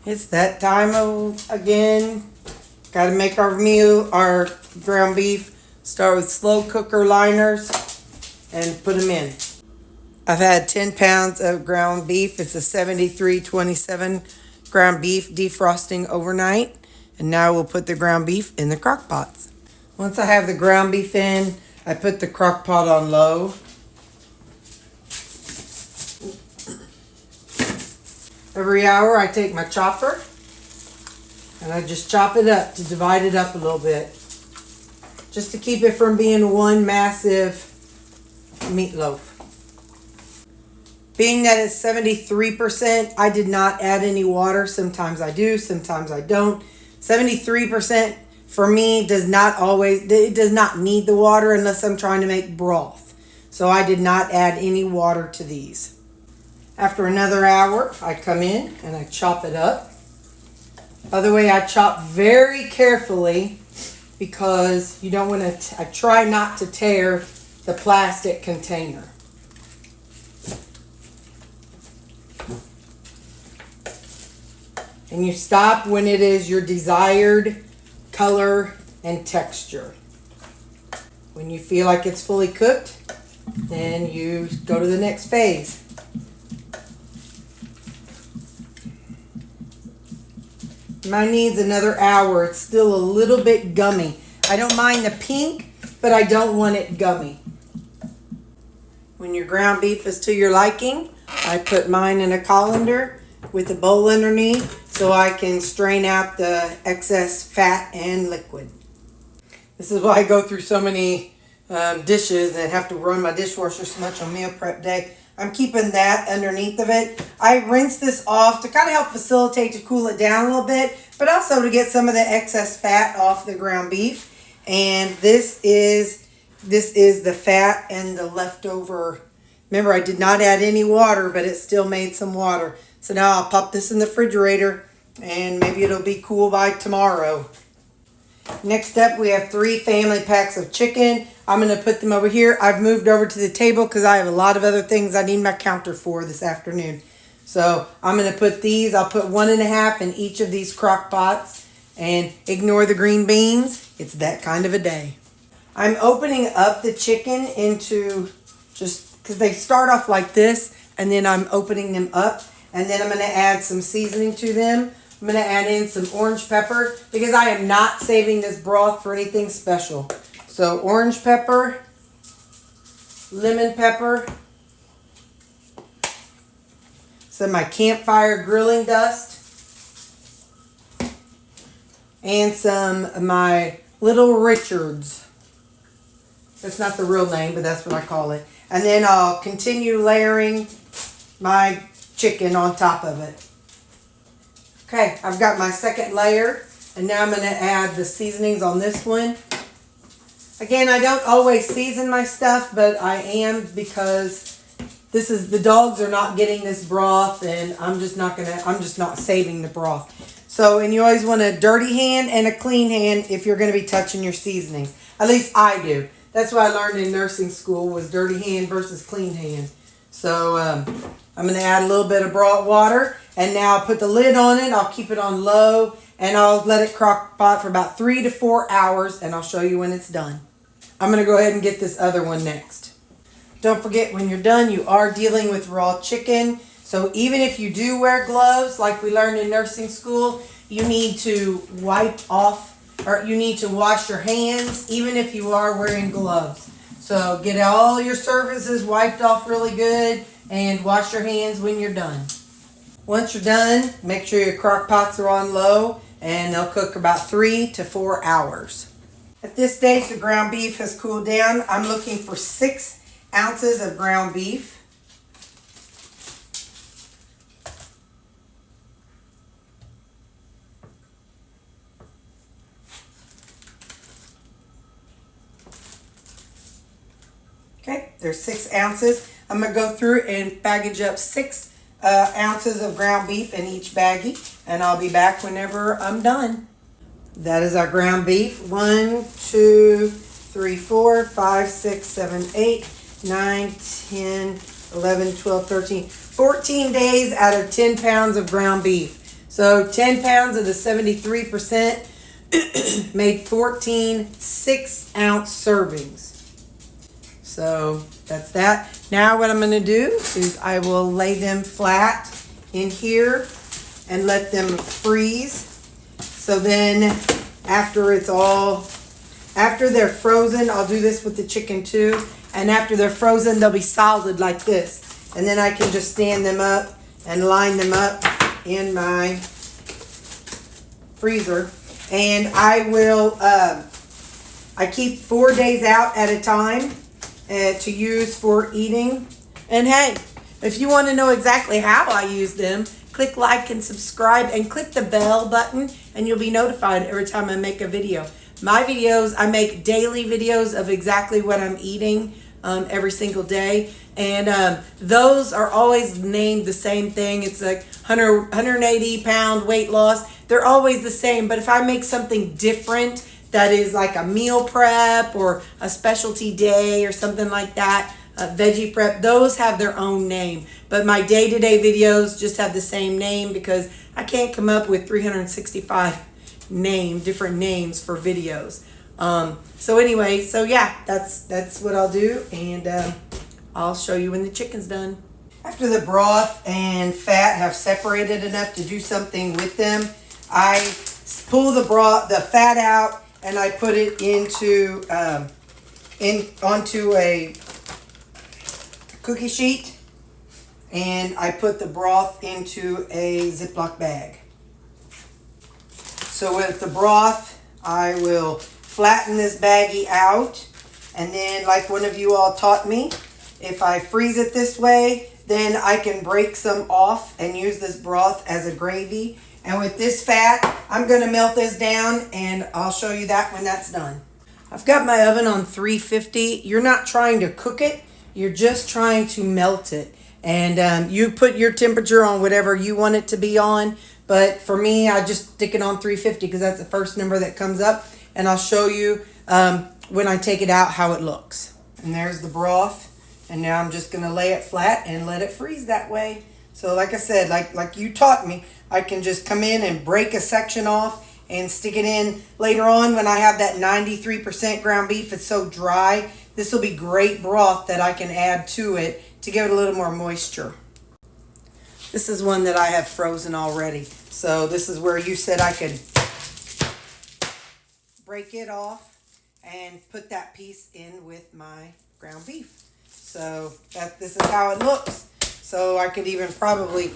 It's that time again. Got to make our meal, our ground beef. Start with slow cooker liners and put them in. I've had 10 pounds of ground beef. It's a 7327 ground beef defrosting overnight. And now we'll put the ground beef in the crock pots. Once I have the ground beef in, I put the crock pot on low. Every hour I take my chopper and I just chop it up to divide it up a little bit. Just to keep it from being one massive meatloaf. Being that it's 73%, I did not add any water. Sometimes I do, sometimes I don't. 73% for me does not need the water unless I'm trying to make broth. So I did not add any water to these. After another hour, I come in and I chop it up. By the way, I chop very carefully because you don't want to, I try not to tear the plastic container. And you stop when it is your desired color and texture. When you feel like it's fully cooked, then you go to the next phase. Mine needs another hour. It's still a little bit gummy. I don't mind the pink, but I don't want it gummy. When your ground beef is to your liking, I put mine in a colander with a bowl underneath so I can strain out the excess fat and liquid. This is why I go through so many dishes and have to run my dishwasher so much on meal prep day. I'm keeping that underneath of it. I rinse this off to kind of help facilitate to cool it down a little bit, but also to get some of the excess fat off the ground beef. And this is the fat and the leftover. Remember, I did not add any water, but it still made some water. So now I'll pop this in the refrigerator and maybe it'll be cool by tomorrow. Next up, we have 3 family packs of chicken. I'm going to put them over here. I've moved over to the table because I have a lot of other things I need my counter for this afternoon. So I'm going to put these, I'll put 1.5 in each of these crock pots and ignore the green beans. It's that kind of a day. I'm opening up the chicken into just, because they start off like this, and then I'm opening them up, and then I'm going to add some seasoning to them. I'm going to add in some orange pepper because I am not saving this broth for anything special. So orange pepper, lemon pepper, some of my campfire grilling dust, and some of my Little Richards. That's not the real name, but that's what I call it. And then I'll continue layering my chicken on top of it. Okay, I've got my second layer, and now I'm going to add the seasonings on this one. Again, I don't always season my stuff, but I am because the dogs are not getting this broth, and I'm just not saving the broth. So, and you always want a dirty hand and a clean hand if you're going to be touching your seasonings. At least I do. That's what I learned in nursing school, was dirty hand versus clean hand. So I'm going to add a little bit of broth water, and now I'll put the lid on it. I'll keep it on low, and I'll let it crock pot for about 3 to 4 hours, and I'll show you when it's done. I'm going to go ahead and get this other one next. Don't forget, when you're done, you are dealing with raw chicken. So even if you do wear gloves, like we learned in nursing school, you need to wipe off, or you need to wash your hands, even if you are wearing gloves. So get all your surfaces wiped off really good and wash your hands when you're done. Once you're done, make sure your crock pots are on low, and they'll cook about 3 to 4 hours. At this stage, the ground beef has cooled down. I'm looking for 6 ounces of ground beef. Okay, there's 6 ounces. I'm going to go through and package up 6 ounces of ground beef in each baggie, and I'll be back whenever I'm done. That is our ground beef. 1, 2, 3, 4, 5, 6, 7, 8, 9, 10, 11, 12, 13, 14 days out of 10 pounds of ground beef. So 10 pounds of the 73% made 14 6-ounce servings. So that's that. Now what I'm going to do is I will lay them flat in here and let them freeze. So then after they're frozen, I'll do this with the chicken too. And after they're frozen, they'll be solid like this. And then I can just stand them up and line them up in my freezer. And I will, I keep 4 days out at a time to use for eating. And hey, if you want to know exactly how I use them, click like and subscribe and click the bell button and you'll be notified every time I make a video. My videos, I make daily videos of exactly what I'm eating every single day. And those are always named the same thing. It's like 180 pound weight loss. They're always the same. But if I make something different that is like a meal prep or a specialty day or something like that, a veggie prep, those have their own name. But my day-to-day videos just have the same name because I can't come up with 365 different names for videos. So anyway, so yeah, that's what I'll do, and I'll show you when the chicken's done. After the broth and fat have separated enough to do something with them, I pull the fat out, and I put it onto a cookie sheet, and I put the broth into a Ziploc bag. So with the broth, I will flatten this baggie out, and then like one of you all taught me, if I freeze it this way, then I can break some off and use this broth as a gravy. And with this fat, I'm going to melt this down, and I'll show you that when that's done. I've got my oven on 350. You're not trying to cook it, you're just trying to melt it. And you put your temperature on whatever you want it to be on. But for me, I just stick it on 350 because that's the first number that comes up. And I'll show you when I take it out how it looks. And there's the broth. And now I'm just going to lay it flat and let it freeze that way. So like I said, like you taught me, I can just come in and break a section off and stick it in later on when I have that 93% ground beef. It's so dry. This will be great broth that I can add to it to give it a little more moisture. This is one that I have frozen already. So this is where you said I could break it off and put that piece in with my ground beef. So this is how it looks. So I could even probably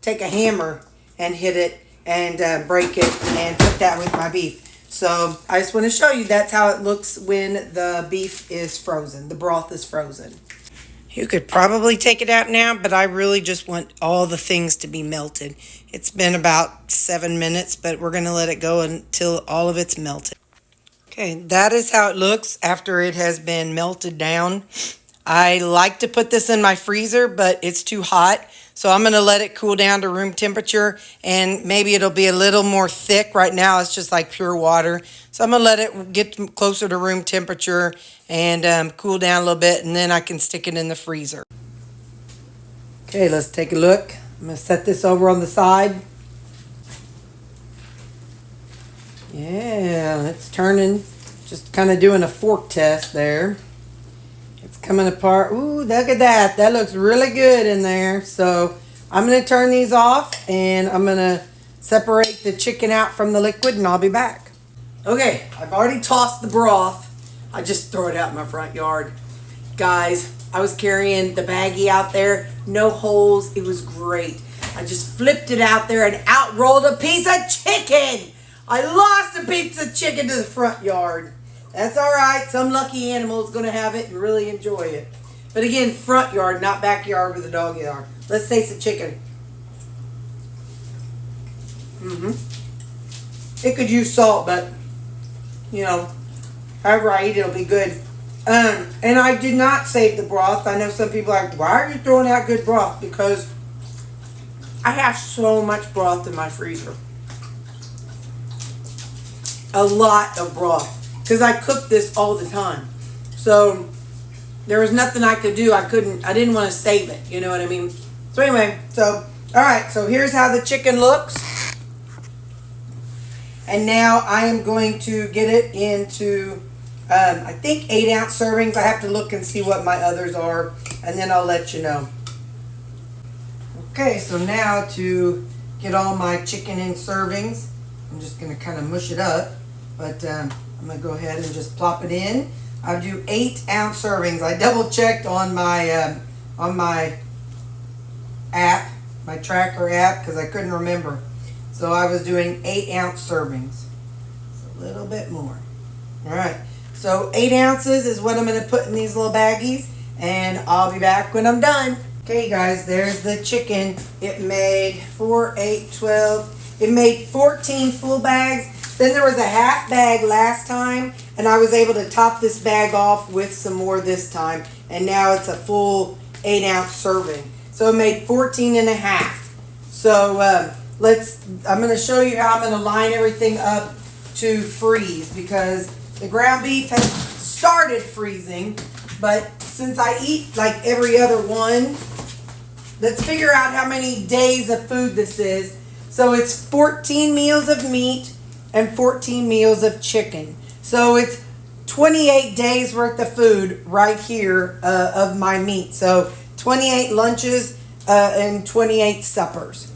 take a hammer and hit it and break it and put that with my beef. So I just want to show you that's how it looks when the beef is frozen, the broth is frozen. You could probably take it out now, but I really just want all the things to be melted. It's been about 7 minutes, but we're going to let it go until all of it's melted. Okay, that is how it looks after it has been melted down. I like to put this in my freezer, but it's too hot. So I'm going to let it cool down to room temperature, and maybe it'll be a little more thick. Right now it's just like pure water. So I'm going to let it get closer to room temperature and cool down a little bit, and then I can stick it in the freezer. Okay, let's take a look. I'm going to set this over on the side. Yeah, it's turning. Just kind of doing a fork test there. It's coming apart. Ooh, look at that. That looks really good in there. So I'm going to turn these off, and I'm going to separate the chicken out from the liquid, and I'll be back. Okay, I've already tossed the broth. I just throw it out in my front yard. Guys, I was carrying the baggie out there. No holes. It was great. I just flipped it out there and out rolled a piece of chicken. I lost a piece of chicken to the front yard. That's all right. Some lucky animal is going to have it and really enjoy it. But again, front yard, not backyard where the dog are. Let's taste the chicken. It could use salt, but, you know, however I eat it, it'll be good. And I did not save the broth. I know some people are like, why are you throwing out good broth? Because I have so much broth in my freezer. A lot of broth. Because I cook this all the time. So there was nothing I could do. I didn't want to save it. You know what I mean? So anyway, all right. So here's how the chicken looks. And now I am going to get it into, I think 8-ounce servings. I have to look and see what my others are, and then I'll let you know. Okay, so now to get all my chicken in servings, I'm just going to kind of mush it up, but I'm going to go ahead and just plop it in. I'll do 8-ounce servings. I double checked on my app, my tracker app, because I couldn't remember. So I was doing 8-ounce servings. So a little bit more. All right. So 8 ounces is what I'm going to put in these little baggies, and I'll be back when I'm done. Okay, guys, there's the chicken. It made 4, 8, 12. It made 14 full bags. Then there was a half bag last time, and I was able to top this bag off with some more this time. And now it's a full 8-ounce serving. So it made 14 and a half. So I'm going to show you how I'm going to line everything up to freeze, because the ground beef has started freezing, but since I eat like every other one, let's figure out how many days of food this is. So it's 14 meals of meat and 14 meals of chicken. So it's 28 days worth of food right here of my meat. So 28 lunches and 28 suppers.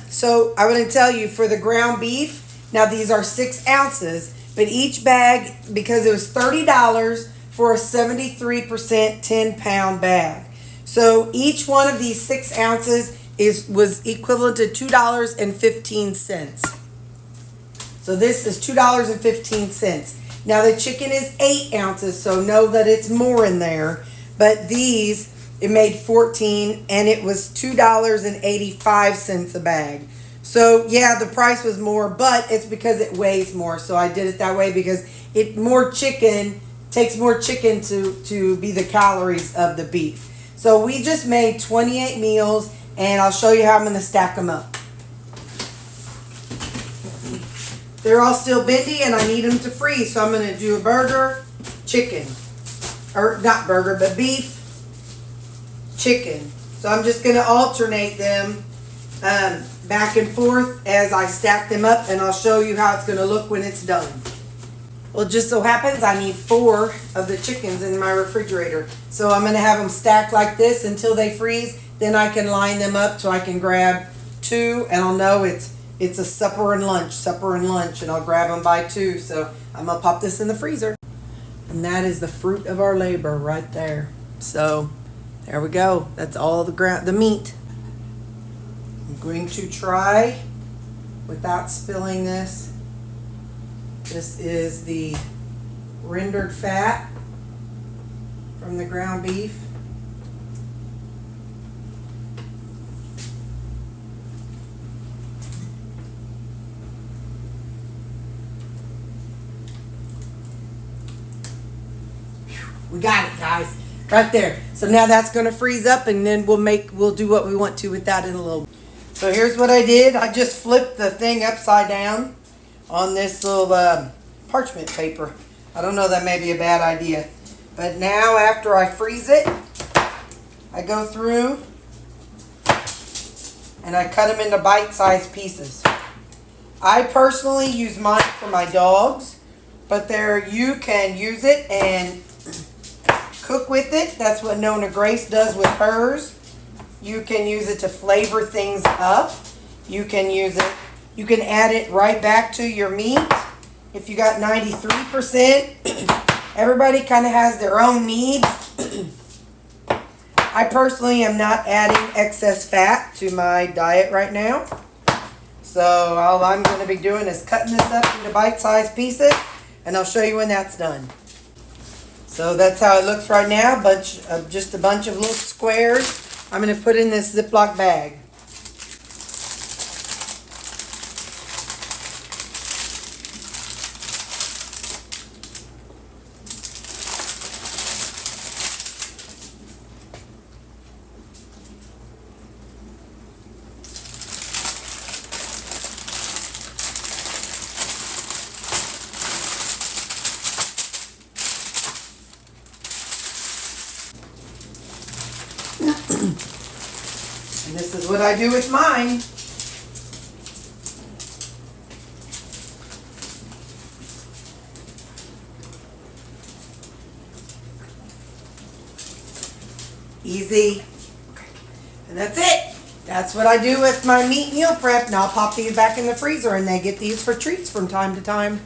So I want to tell you, for the ground beef, now these are 6 ounces, but each bag, because it was $30 for a 73% 10-pound bag. So each one of these 6 ounces was equivalent to $2.15. So this is $2.15. Now the chicken is 8 ounces, so know that it's more in there. But these, it made 14, and it was $2.85 a bag. So yeah, the price was more, but it's because it weighs more. So I did it that way, because more chicken takes more chicken to be the calories of the beef. So we just made 28 meals, and I'll show you how I'm going to stack them up. They're all still bendy, and I need them to freeze. So I'm going to do a burger, chicken, or not burger, but beef, chicken. So I'm just going to alternate them back and forth as I stack them up, and I'll show you how it's going to look when it's done. Well, it just so happens I need 4 of the chickens in my refrigerator. So I'm going to have them stacked like this until they freeze. Then I can line them up so I can grab 2, and I'll know it's a supper and lunch, and I'll grab them by 2. So I'm going to pop this in the freezer. And that is the fruit of our labor right there. So there we go. That's all the meat. I'm going to try without spilling this. This is the rendered fat from the ground beef. We got it, guys, right there. So now that's going to freeze up, and then we'll do what we want to with that in a little bit. So here's what I did. I just flipped the thing upside down on this little parchment paper. I don't know, that may be a bad idea. But now after I freeze it, I go through and I cut them into bite-sized pieces. I personally use mine for my dogs, but you can use it and cook with it. That's what Nona Grace does with hers. You can use it to flavor things up. You can use it. You can add it right back to your meat. If you got 93%, everybody kind of has their own needs. I personally am not adding excess fat to my diet right now. So all I'm going to be doing is cutting this up into bite-sized pieces, and I'll show you when that's done. So that's how it looks right now, just a bunch of little squares. I'm going to put in this Ziploc bag. And this is what I do with mine. Easy. And that's it. That's what I do with my meat meal prep. And I'll pop these back in the freezer and they get these for treats from time to time.